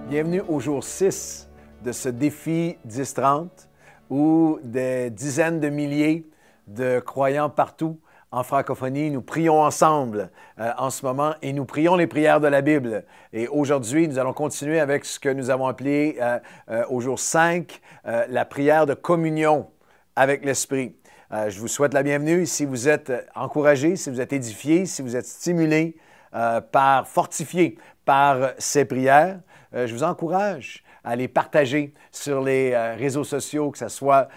Bienvenue au jour 6 de ce défi 10-30 où des dizaines de milliers de croyants partout en francophonie, nous prions ensemble en ce moment et nous prions les prières de la Bible. Et aujourd'hui, nous allons continuer avec ce que nous avons appelé au jour 5, la prière de communion avec l'Esprit. Je vous souhaite la bienvenue. Si vous êtes encouragé, si vous êtes édifié, si vous êtes stimulé, fortifié par ces prières, je vous encourage à les partager sur les réseaux sociaux, que ce soit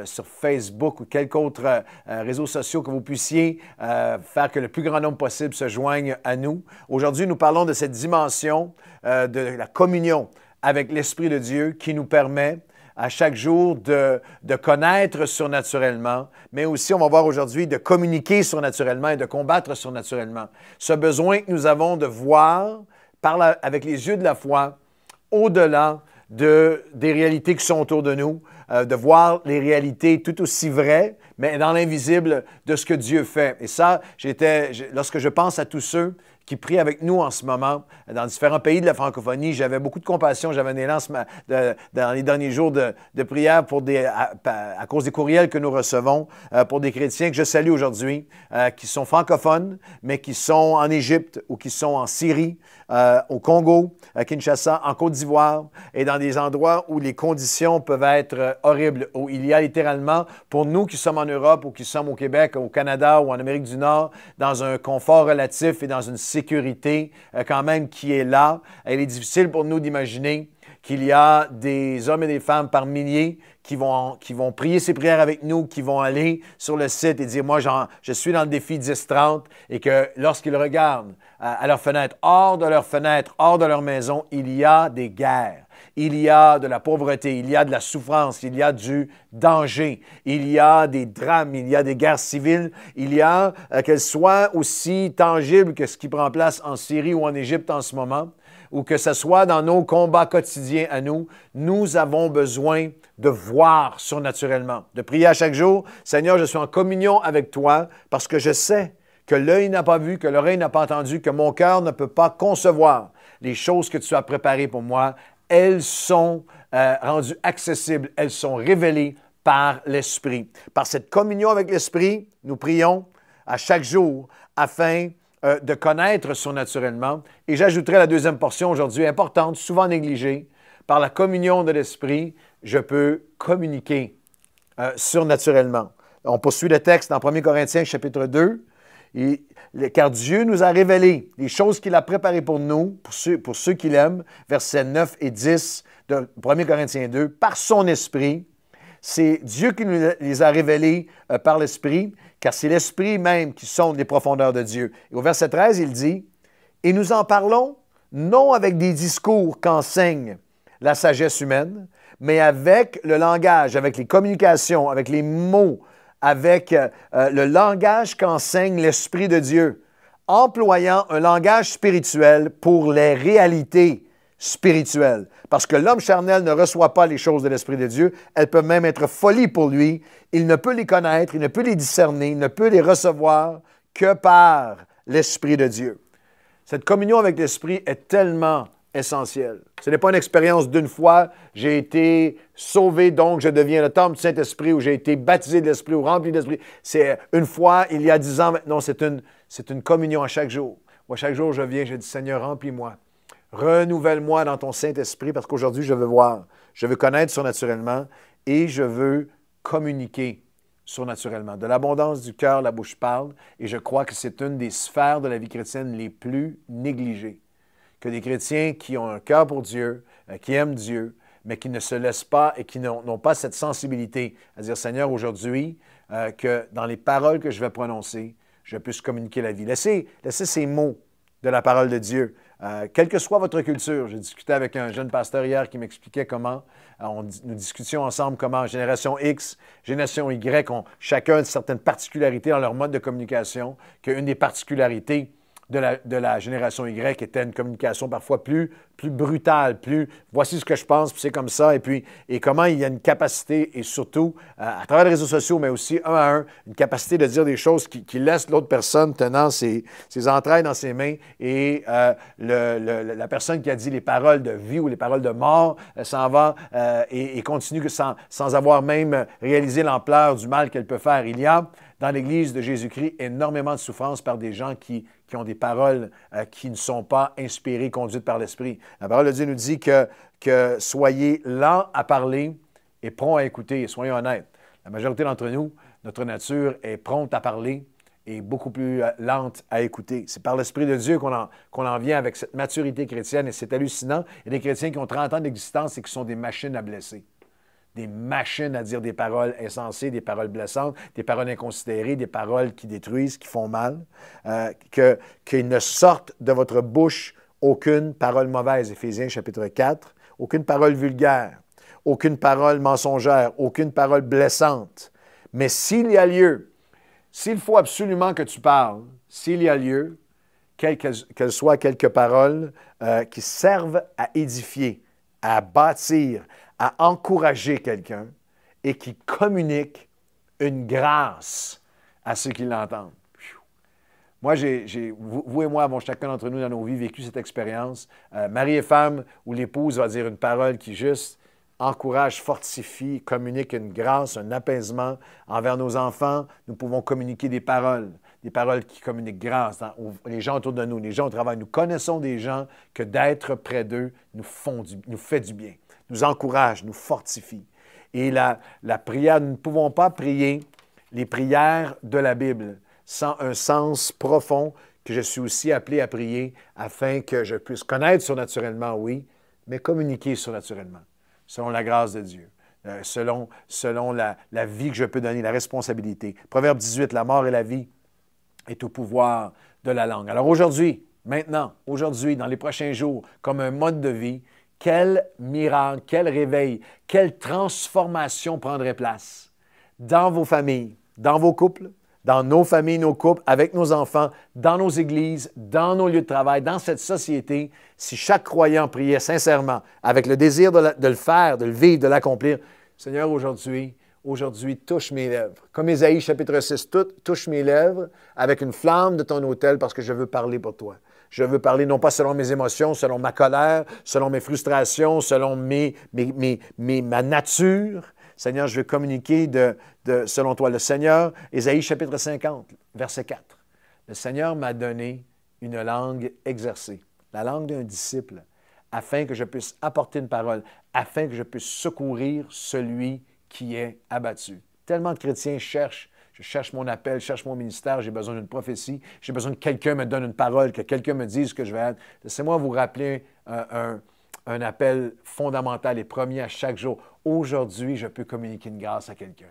sur Facebook ou quelque autre réseau social que vous puissiez faire que le plus grand nombre possible se joigne à nous. Aujourd'hui, nous parlons de cette dimension de la communion avec l'Esprit de Dieu qui nous permet à chaque jour de connaître surnaturellement, mais aussi, on va voir aujourd'hui, de communiquer surnaturellement et de combattre surnaturellement. Ce besoin que nous avons de voir avec les yeux de la foi, au-delà des réalités qui sont autour de nous, de voir les réalités tout aussi vraies, mais dans l'invisible de ce que Dieu fait. Et ça, lorsque je pense à tous ceux qui prient avec nous en ce moment, dans différents pays de la francophonie, j'avais beaucoup de compassion, j'avais un élan dans les derniers jours de prière à cause des courriels que nous recevons pour des chrétiens que je salue aujourd'hui, qui sont francophones, mais qui sont en Égypte ou qui sont en Syrie, au Congo, à Kinshasa, en Côte d'Ivoire, et dans des endroits où les conditions peuvent être horribles, où il y a littéralement, pour nous qui sommes en Europe ou qui sommes au Québec, au Canada ou en Amérique du Nord, dans un confort relatif et dans une sécurité quand même qui est là. Il est difficile pour nous d'imaginer qu'il y a des hommes et des femmes par milliers qui vont prier ces prières avec nous, qui vont aller sur le site et dire « Moi, je suis dans le défi 10-30 » et que lorsqu'ils regardent à leur fenêtre, hors de leur maison, il y a des guerres. Il y a de la pauvreté, il y a de la souffrance, il y a du danger, il y a des drames, il y a des guerres civiles, il y a qu'elles soient aussi tangibles que ce qui prend place en Syrie ou en Égypte en ce moment, ou que ce soit dans nos combats quotidiens à nous, nous avons besoin de voir surnaturellement, de prier à chaque jour. Seigneur, je suis en communion avec toi parce que je sais que l'œil n'a pas vu, que l'oreille n'a pas entendu, que mon cœur ne peut pas concevoir les choses que tu as préparées pour moi. Elles sont rendues accessibles, elles sont révélées par l'Esprit. Par cette communion avec l'Esprit, nous prions à chaque jour afin de connaître surnaturellement. Et j'ajouterai la deuxième portion aujourd'hui, importante, souvent négligée. Par la communion de l'Esprit, je peux communiquer surnaturellement. On poursuit le texte dans 1 Corinthiens chapitre 2. Car Dieu nous a révélé les choses qu'il a préparées pour nous, pour ceux qui l'aiment, versets 9 et 10 de 1 Corinthiens 2, par son Esprit. C'est Dieu qui nous les a révélés par l'Esprit, car c'est l'Esprit même qui sonde les profondeurs de Dieu. Et au verset 13, il dit, « Et nous en parlons non avec des discours qu'enseigne la sagesse humaine, mais avec le langage, avec les communications, avec les mots, avec le langage qu'enseigne l'Esprit de Dieu, employant un langage spirituel pour les réalités spirituelles. Parce que l'homme charnel ne reçoit pas les choses de l'Esprit de Dieu, elles peuvent même être folies pour lui. Il ne peut les connaître, il ne peut les discerner, il ne peut les recevoir que par l'Esprit de Dieu. Cette communion avec l'Esprit est tellement essentielle. Ce n'est pas une expérience d'une fois, j'ai été sauvé, donc je deviens le temple du Saint-Esprit, ou j'ai été baptisé de l'Esprit ou rempli de l'Esprit. C'est une fois, il y a 10 ans, non, c'est une communion à chaque jour. Moi, chaque jour, je viens, je dis, Seigneur, remplis-moi. Renouvelle-moi dans ton Saint-Esprit, parce qu'aujourd'hui, je veux voir, je veux connaître surnaturellement et je veux communiquer surnaturellement. De l'abondance du cœur, la bouche parle, et je crois que c'est une des sphères de la vie chrétienne les plus négligées. Que des chrétiens qui ont un cœur pour Dieu, qui aiment Dieu, mais qui ne se laissent pas et qui n'ont pas cette sensibilité à dire, Seigneur, aujourd'hui, que dans les paroles que je vais prononcer, je puisse communiquer la vie. Laissez ces mots de la parole de Dieu. Quelle que soit votre culture, j'ai discuté avec un jeune pasteur hier qui m'expliquait comment, nous discutions ensemble comment Génération X, Génération Y ont chacun certaines particularités dans leur mode de communication, qu'une des particularités de la génération Y était une communication parfois plus brutale, plus voici ce que je pense, puis c'est comme ça, et comment il y a une capacité, et surtout à travers les réseaux sociaux, mais aussi un à un, une capacité de dire des choses qui laissent l'autre personne tenant ses entrailles dans ses mains, et la personne qui a dit les paroles de vie ou les paroles de mort s'en va et continue sans avoir même réalisé l'ampleur du mal qu'elle peut faire. Il y a dans l'Église de Jésus-Christ énormément de souffrance par des gens qui ont des paroles qui ne sont pas inspirées, conduites par l'Esprit. La parole de Dieu nous dit que soyez lents à parler et prompts à écouter. Soyons honnêtes. La majorité d'entre nous, notre nature est prompte à parler et beaucoup plus lente à écouter. C'est par l'Esprit de Dieu qu'on en vient avec cette maturité chrétienne et c'est hallucinant. Il y a des chrétiens qui ont 30 ans d'existence et qui sont des machines à blesser. Des machines à dire des paroles insensées, des paroles blessantes, des paroles inconsidérées, des paroles qui détruisent, qui font mal, qu'il ne sorte de votre bouche aucune parole mauvaise, Éphésiens chapitre 4, aucune parole vulgaire, aucune parole mensongère, aucune parole blessante. Mais s'il y a lieu, s'il faut absolument que tu parles, s'il y a lieu, qu'elles soient quelques paroles qui servent à édifier, à bâtir, à encourager quelqu'un et qui communique une grâce à ceux qui l'entendent. Moi, vous et moi avons chacun d'entre nous dans nos vies vécu cette expérience. Mari et femme, où l'épouse va dire une parole qui juste encourage, fortifie, communique une grâce, un apaisement envers nos enfants. Nous pouvons communiquer des paroles qui communiquent grâce. Les gens autour de nous, les gens au travail, nous connaissons des gens que d'être près d'eux nous fait du bien, nous encourage, nous fortifie. Et la prière, nous ne pouvons pas prier les prières de la Bible sans un sens profond que je suis aussi appelé à prier afin que je puisse connaître surnaturellement, oui, mais communiquer surnaturellement, selon la grâce de Dieu, selon la vie que je peux donner, la responsabilité. Proverbe 18, la mort et la vie est au pouvoir de la langue. Alors aujourd'hui, maintenant, aujourd'hui, dans les prochains jours, comme un mode de vie, quel miracle, quel réveil, quelle transformation prendrait place dans vos familles, dans vos couples, dans nos familles, nos couples, avec nos enfants, dans nos églises, dans nos lieux de travail, dans cette société, si chaque croyant priait sincèrement, avec le désir de le faire, de le vivre, de l'accomplir. Seigneur, aujourd'hui, touche mes lèvres. Comme Ésaïe chapitre 6, touche mes lèvres avec une flamme de ton autel parce que je veux parler pour toi. Je veux parler non pas selon mes émotions, selon ma colère, selon mes frustrations, selon ma nature. Seigneur, je veux communiquer selon toi. Le Seigneur, Ésaïe chapitre 50, verset 4. Le Seigneur m'a donné une langue exercée, la langue d'un disciple, afin que je puisse apporter une parole, afin que je puisse secourir celui qui est abattu. Tellement de chrétiens cherchent. Je cherche mon appel, je cherche mon ministère, j'ai besoin d'une prophétie, j'ai besoin que quelqu'un me donne une parole, que quelqu'un me dise ce que je vais être. Laissez-moi vous rappeler un appel fondamental et premier à chaque jour. Aujourd'hui, je peux communiquer une grâce à quelqu'un.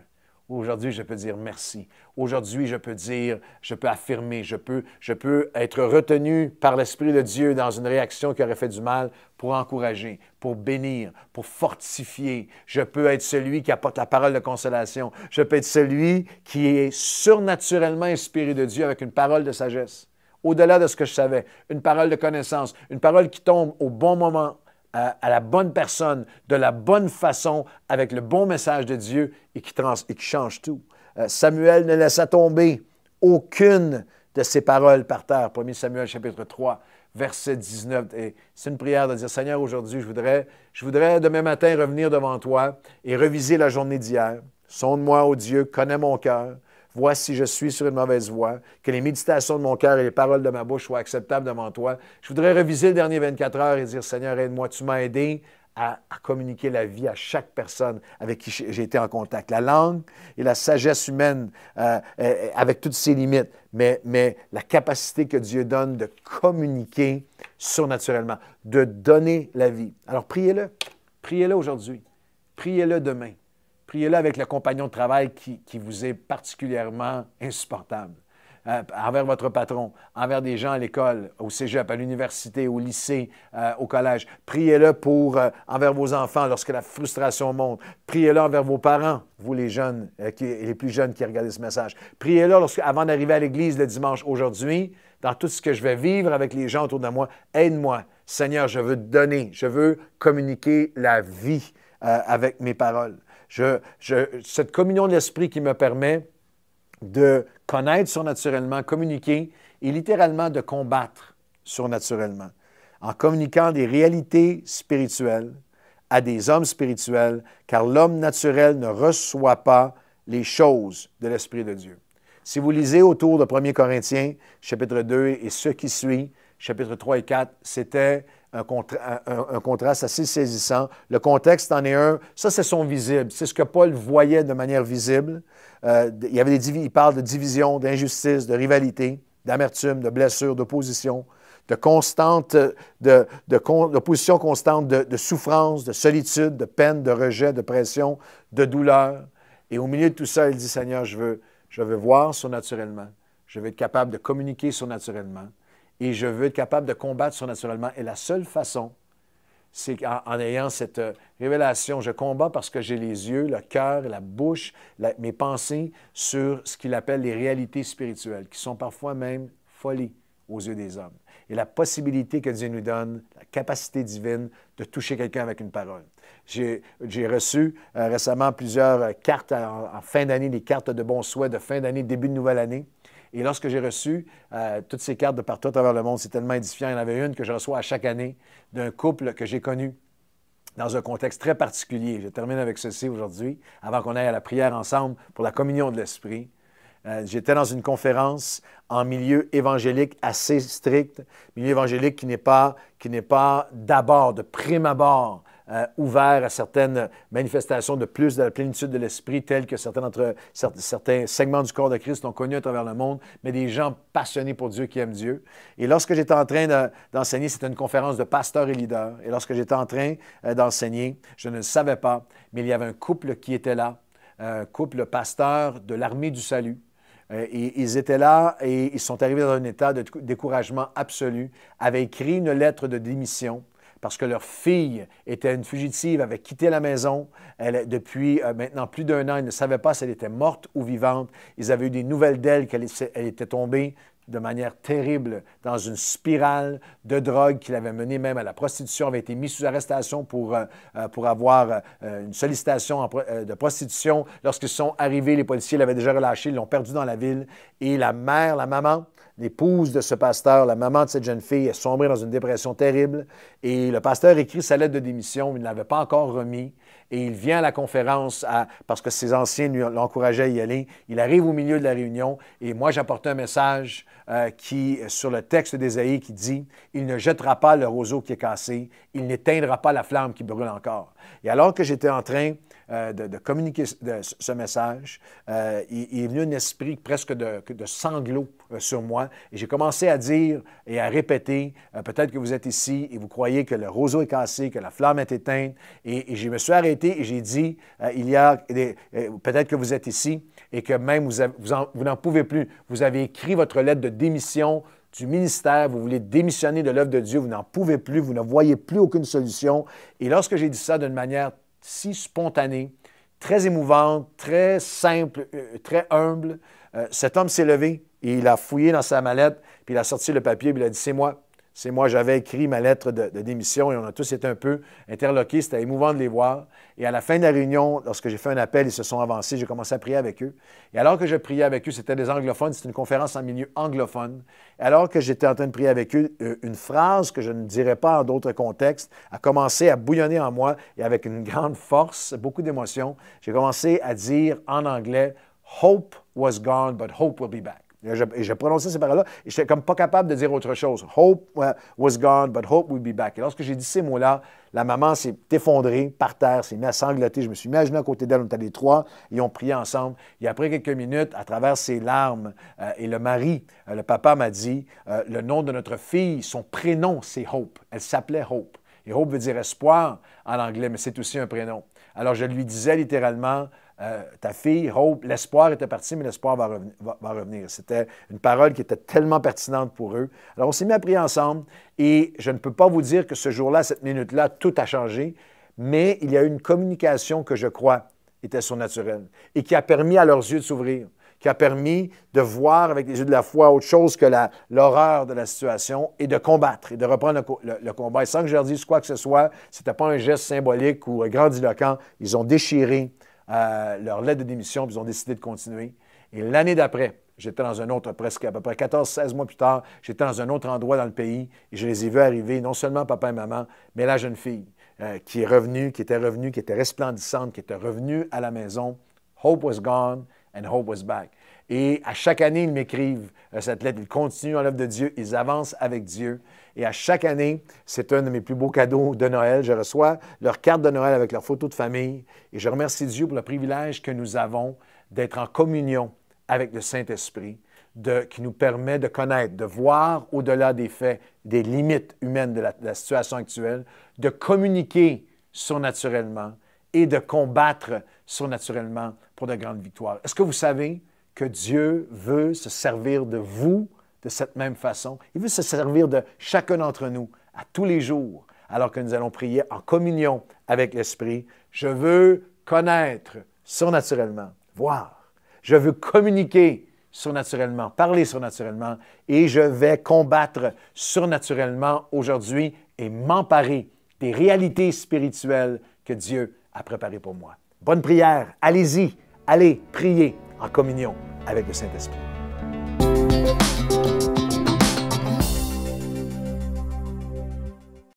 Aujourd'hui, je peux dire merci. Aujourd'hui, je peux affirmer, je peux être retenu par l'Esprit de Dieu dans une réaction qui aurait fait du mal pour encourager, pour bénir, pour fortifier. Je peux être celui qui apporte la parole de consolation. Je peux être celui qui est surnaturellement inspiré de Dieu avec une parole de sagesse. Au-delà de ce que je savais, une parole de connaissance, une parole qui tombe au bon moment, à la bonne personne, de la bonne façon, avec le bon message de Dieu et qui change tout. Samuel ne laissa tomber aucune de ses paroles par terre. 1 Samuel chapitre 3, verset 19. Et c'est une prière de dire, Seigneur, aujourd'hui, je voudrais demain matin revenir devant toi et reviser la journée d'hier. Sonde-moi, ô Dieu, connais mon cœur. Vois si je suis sur une mauvaise voie, que les méditations de mon cœur et les paroles de ma bouche soient acceptables devant toi. Je voudrais reviser le dernier 24 heures et dire, Seigneur, aide-moi, tu m'as aidé à communiquer la vie à chaque personne avec qui j'ai été en contact. La langue et la sagesse humaine avec toutes ses limites, mais la capacité que Dieu donne de communiquer surnaturellement, de donner la vie. Alors priez-le. Priez-le aujourd'hui. Priez-le demain. Priez-le avec le compagnon de travail qui vous est particulièrement insupportable. envers votre patron, envers des gens à l'école, au cégep, à l'université, au lycée, au collège. Priez-le envers vos enfants lorsque la frustration monte. Priez-le envers vos parents, vous les jeunes, les plus jeunes qui regardent ce message. Priez-le avant d'arriver à l'église le dimanche. Aujourd'hui, dans tout ce que je vais vivre avec les gens autour de moi, aide-moi. Seigneur, je veux te donner, je veux communiquer la vie avec mes paroles. Cette communion de l'Esprit qui me permet de connaître surnaturellement, communiquer et littéralement de combattre surnaturellement. En communiquant des réalités spirituelles à des hommes spirituels, car l'homme naturel ne reçoit pas les choses de l'Esprit de Dieu. Si vous lisez autour de 1 Corinthiens, chapitre 2 et ce qui suit, chapitres 3 et 4, c'était un contraste assez saisissant. Le contexte en est un. Ça, c'est son visible. C'est ce que Paul voyait de manière visible. Il parle de division, d'injustice, de rivalité, d'amertume, de blessure, d'opposition, d'opposition constante, de souffrance, de solitude, de peine, de rejet, de pression, de douleur. Et au milieu de tout ça, il dit, Seigneur, je veux voir surnaturellement. Je veux être capable de communiquer surnaturellement. Et je veux être capable de combattre surnaturellement. Et la seule façon, c'est en ayant cette révélation. Je combats parce que j'ai les yeux, le cœur, la bouche, mes pensées sur ce qu'il appelle les réalités spirituelles, qui sont parfois même folies aux yeux des hommes. Et la possibilité que Dieu nous donne, la capacité divine de toucher quelqu'un avec une parole. J'ai reçu récemment plusieurs cartes en fin d'année, des cartes de bons souhaits de fin d'année, début de nouvelle année. Et lorsque j'ai reçu toutes ces cartes de partout à travers le monde, c'est tellement édifiant. Il y en avait une que je reçois à chaque année d'un couple que j'ai connu dans un contexte très particulier. Je termine avec ceci aujourd'hui, avant qu'on aille à la prière ensemble pour la communion de l'Esprit. J'étais dans une conférence en milieu évangélique assez strict, milieu évangélique qui n'est pas d'abord, de prime abord, ouvert à certaines manifestations de plus de la plénitude de l'Esprit, telles que certains segments du corps de Christ ont connu à travers le monde, mais des gens passionnés pour Dieu, qui aiment Dieu. Et lorsque j'étais en train d'enseigner, c'était une conférence de pasteurs et leaders, et lorsque j'étais en train d'enseigner, je ne le savais pas, mais il y avait un couple qui était là, un couple pasteur de l'Armée du Salut. Et ils étaient là et ils sont arrivés dans un état de découragement absolu, avaient écrit une lettre de démission parce que leur fille était une fugitive, avait quitté la maison. Depuis maintenant plus d'1 an, ils ne savaient pas si elle était morte ou vivante. Ils avaient eu des nouvelles d'elle qu'elle était tombée de manière terrible dans une spirale de drogue qui l'avait menée même à la prostitution, avait été mise sous arrestation pour avoir une sollicitation de prostitution. Lorsqu'ils sont arrivés, les policiers l'avaient déjà relâché, ils l'ont perdu dans la ville. Et la mère, la maman, l'épouse de ce pasteur, la maman de cette jeune fille, est sombrée dans une dépression terrible. Et le pasteur écrit sa lettre de démission, il ne l'avait pas encore remis. Et il vient à la conférence parce que ses anciens l'encourageaient à y aller. Il arrive au milieu de la réunion et moi, j'apportais un message sur le texte d'Ésaïe qui dit « Il ne jettera pas le roseau qui est cassé, il n'éteindra pas la flamme qui brûle encore. » Et alors que j'étais en train de communiquer ce message, il est venu un esprit presque de sanglots sur moi. Et j'ai commencé à dire et à répéter, peut-être que vous êtes ici et vous croyez que le roseau est cassé, que la flamme est éteinte. Et je me suis arrêté et j'ai dit, peut-être que vous êtes ici et que même vous n'en pouvez plus. Vous avez écrit votre lettre de démission du ministère, vous voulez démissionner de l'œuvre de Dieu, vous n'en pouvez plus, vous ne voyez plus aucune solution. Et lorsque j'ai dit ça d'une manière si spontanée, très émouvante, très simple, très humble, cet homme s'est levé et il a fouillé dans sa mallette, puis il a sorti le papier, puis il a dit « C'est moi. C'est moi, j'avais écrit ma lettre de démission et on a tous été un peu interloqués. C'était émouvant de les voir. Et à la fin de la réunion, lorsque j'ai fait un appel, ils se sont avancés, j'ai commencé à prier avec eux. Et alors que je priais avec eux, c'était des anglophones, c'était une conférence en milieu anglophone. Et alors que j'étais en train de prier avec eux, une phrase que je ne dirais pas en d'autres contextes a commencé à bouillonner en moi et avec une grande force, beaucoup d'émotion, j'ai commencé à dire en anglais « Hope was gone, but hope will be back ». Et j'ai prononcé ces paroles-là et je n'étais comme pas capable de dire autre chose. « Hope was gone, but hope will be back ». Et lorsque j'ai dit ces mots-là, la maman s'est effondrée par terre, s'est mise à sangloter. Je me suis imaginé à côté d'elle, on était les trois, ils ont prié ensemble. Et après quelques minutes, à travers ses larmes, et le mari, le papa m'a dit, le nom de notre fille, son prénom, c'est Hope. Elle s'appelait Hope. Et Hope veut dire espoir en anglais, mais c'est aussi un prénom. Alors je lui disais littéralement, ta fille, Hope, l'espoir était parti, mais l'espoir va revenir. C'était une parole qui était tellement pertinente pour eux. Alors, on s'est mis à prier ensemble et je ne peux pas vous dire que ce jour-là, cette minute-là, tout a changé, mais il y a eu une communication que je crois était surnaturelle et qui a permis à leurs yeux de s'ouvrir, qui a permis de voir avec les yeux de la foi autre chose que l'horreur de la situation et de combattre et de reprendre le combat. Et sans que je leur dise quoi que ce soit, ce n'était pas un geste symbolique ou grandiloquent. Ils ont déchiré leur lettre de démission puis ils ont décidé de continuer. Et l'année d'après, j'étais dans un autre, presque à peu près 14-16 mois plus tard, j'étais dans un autre endroit dans le pays et je les ai vus arriver, non seulement papa et maman, mais la jeune fille qui était resplendissante, qui était revenue à la maison. Hope was gone and hope was back. Et à chaque année, ils m'écrivent cette lettre. Ils continuent dans l'œuvre de Dieu, ils avancent avec Dieu. Et à chaque année, c'est un de mes plus beaux cadeaux de Noël. Je reçois leur carte de Noël avec leur photo de famille. Et je remercie Dieu pour le privilège que nous avons d'être en communion avec le Saint-Esprit, qui nous permet de connaître, de voir au-delà des faits, des limites humaines de la situation actuelle, de communiquer surnaturellement et de combattre surnaturellement pour de grandes victoires. Est-ce que vous savez que Dieu veut se servir de vous de cette même façon? Il veut se servir de chacun d'entre nous à tous les jours, alors que nous allons prier en communion avec l'Esprit. Je veux connaître surnaturellement, voir. Je veux communiquer surnaturellement, parler surnaturellement, et je vais combattre surnaturellement aujourd'hui et m'emparer des réalités spirituelles que Dieu a préparées pour moi. Bonne prière, allez-y, allez prier en communion avec le Saint-Esprit.